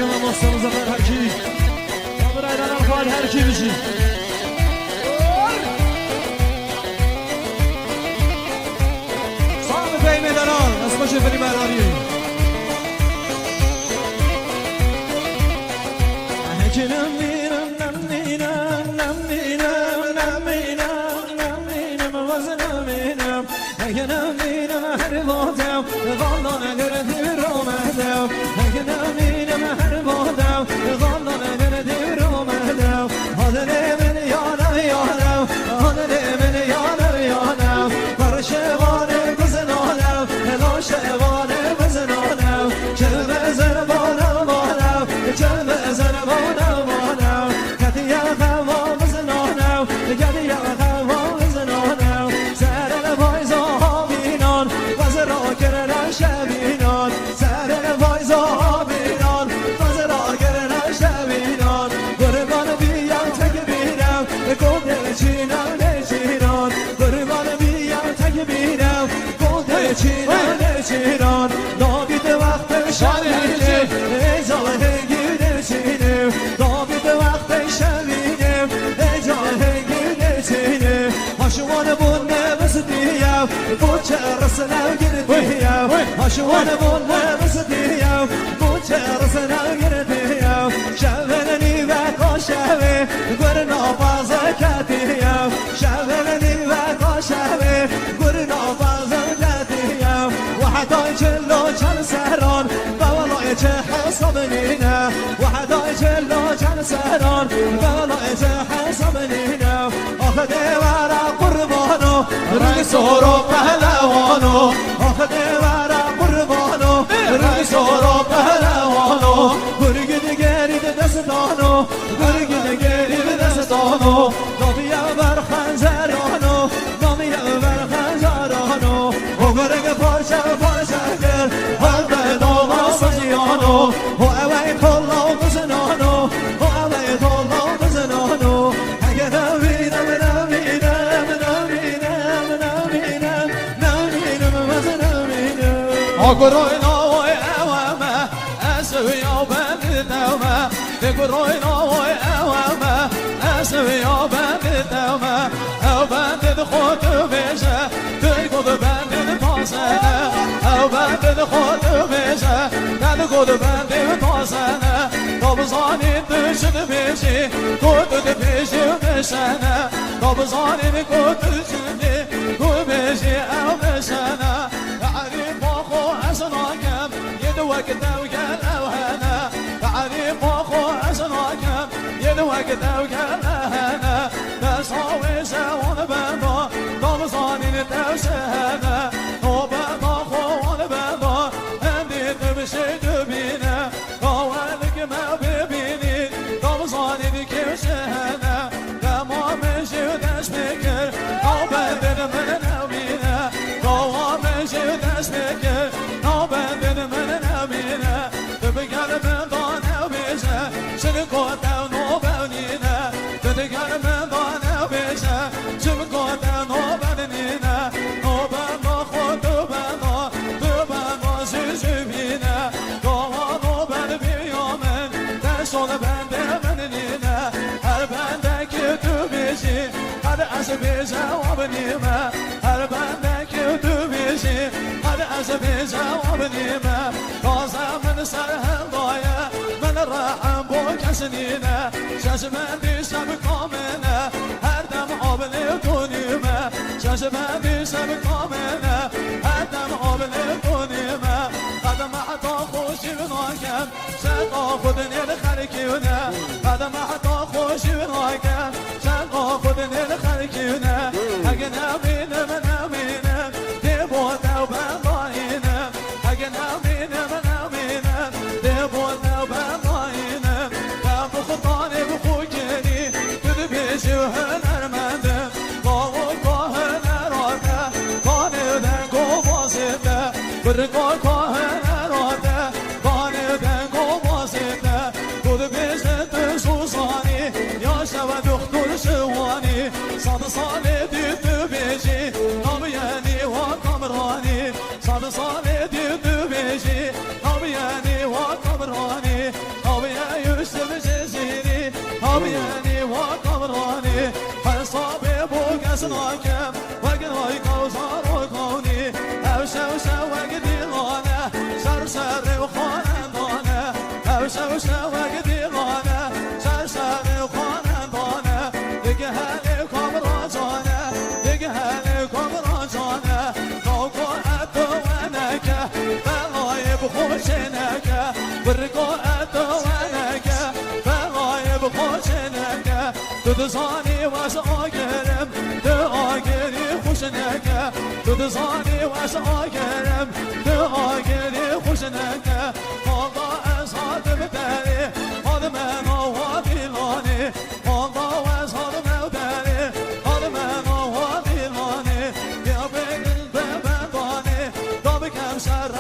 كمان مصر مزمر هركي صبر عيدان الخوال هركي بشي صعب في ميدانان اسمه شفري مالاري هكي نمينا نمينا نمينا نمينا نمينا موزنا مينا هكي نمينا هربوتاو ظلنا قردي برومهداو هكي نمينا هربوتاو ظلنا قردي برومهداو هذا من يانا يانا هذا من يانا يانا برشواني بزناناو هلا شواني بزناناو شرب زربانا ماناو شرب زربانا ماناو كتيا خوا بزناناو كتيا خوا بزناناو سر الفايزا هابينان وزرا كرنا شبينان سر الفايزا هابينان وزرا كرنا شبينان قربان بيا تكبيرام كودل چينا نچيران قربان بيا تكبيرام كودل چينا نچيران نابید وقت شبینه ایزال هنگیده چینه نابید وقت شبینه ایزال هنگیده چینه هاشوان بونه بزدیم بوچه رسنو گردیم هاشوان بونه بزدیم بوچه رسنو گردیم شبننی و کاشوه گرنا بازه کتیم شبننی و کاشوه گرنا بازه کتیم وحدای جلو چند سهران بولای چه حساب نینا وحدای جلو چند سهران بولای چه حساب نینا آخه دیوارا قربانو رنگ سورو پهلوانو آخه دیوارا قربانو رنگ سورو پهلوانو گرگ دیگری دستانو گرگ دیگری دستانو نامیا بر خنجرانو نامیا بر خنجرانو و گرگ پارچه پارچه گر هر بدام سجیانو و اوی کلا بزنانو و اوی کلا بزنانو اگه نبینم نبینم نبینم نبینم نبینم نبینم آگروی نوای اوامه اسوی آبند دومه بگروی نوای اوامه اسوی آبند دومه او بند خود بشه توی گود بند تازنه او بند خود بشه دل گود بند تازنه تابزانی دشت بشی گود بشی بشنه تابزانی گود بشی گود بشی او بشنه عریم باخو ازناکم ید وقت اوگل اوهنه عریم باخو ازناکم ید وقت اوگل اوهنه دستاوی زوان بندا تابزانی دوشهنه نوبه باخو وان بندا امدید بشی دبینه کاولک ما ببینی تابزانی کشهنه تمامش دست بکر نوبندن من نبینه تمامش دست بکر نوبندن من نبینه تبگر من دانه بیشه شنکوت او نوبنینه تبگر من دانه بیشه شنکوت او نوبنینه نوبنا خود دوبنا دوبنا زیزیبینه دوها نوبن بیامن دستان بنده منینه هر بنده که تو بیشی هر از بیزواب نیمه هر بنده که تو بیشی هر از بیزواب نیمه تازه من سرهم دایه من راهم با کسی نینه ششمن دیشم کامنه هر دم آبله کنیمه ششمن دیشم کامنه هر دم آبله کنیمه قدم حتا خوشی بناکم شقا خود نیل خرکیونه قدم حتا خوشی بناکم شقا خود نیل خرکیونه اگه نبینم نبینم دی بوده و بنداینم اگه نبینم نبینم دی بوده و بنداینم دم بخطانه بخو کنی دل بیشی و هنرمندم قاول که هنراته کانه دنگو بازده برگاه که هنراته کانه دنگو بازده دل بیشی تشوزانی یا شب دختر شوانی صد سال دید بیشی نامیانی و کامرانی صد سال دید بیشی نامیانی و کامرانی وشوشة وقديغانة سرسري وخانندانة وشوشة وقديغانة سرسري وخانندانة دقها لكم رجانة دقها لكم رجانة نوكو أدوانك فغايب خوشنك برقو أدوانك فغايب خوشنك تدزاني واسعاقرم تآقري خوشنك تدزاني واسعاقرم تآقري خوشنك هذا أزهاد بداري هذا من وادلاني هذا أزهاد بداري هذا من وادلاني يا بين الباباني ضابك همسر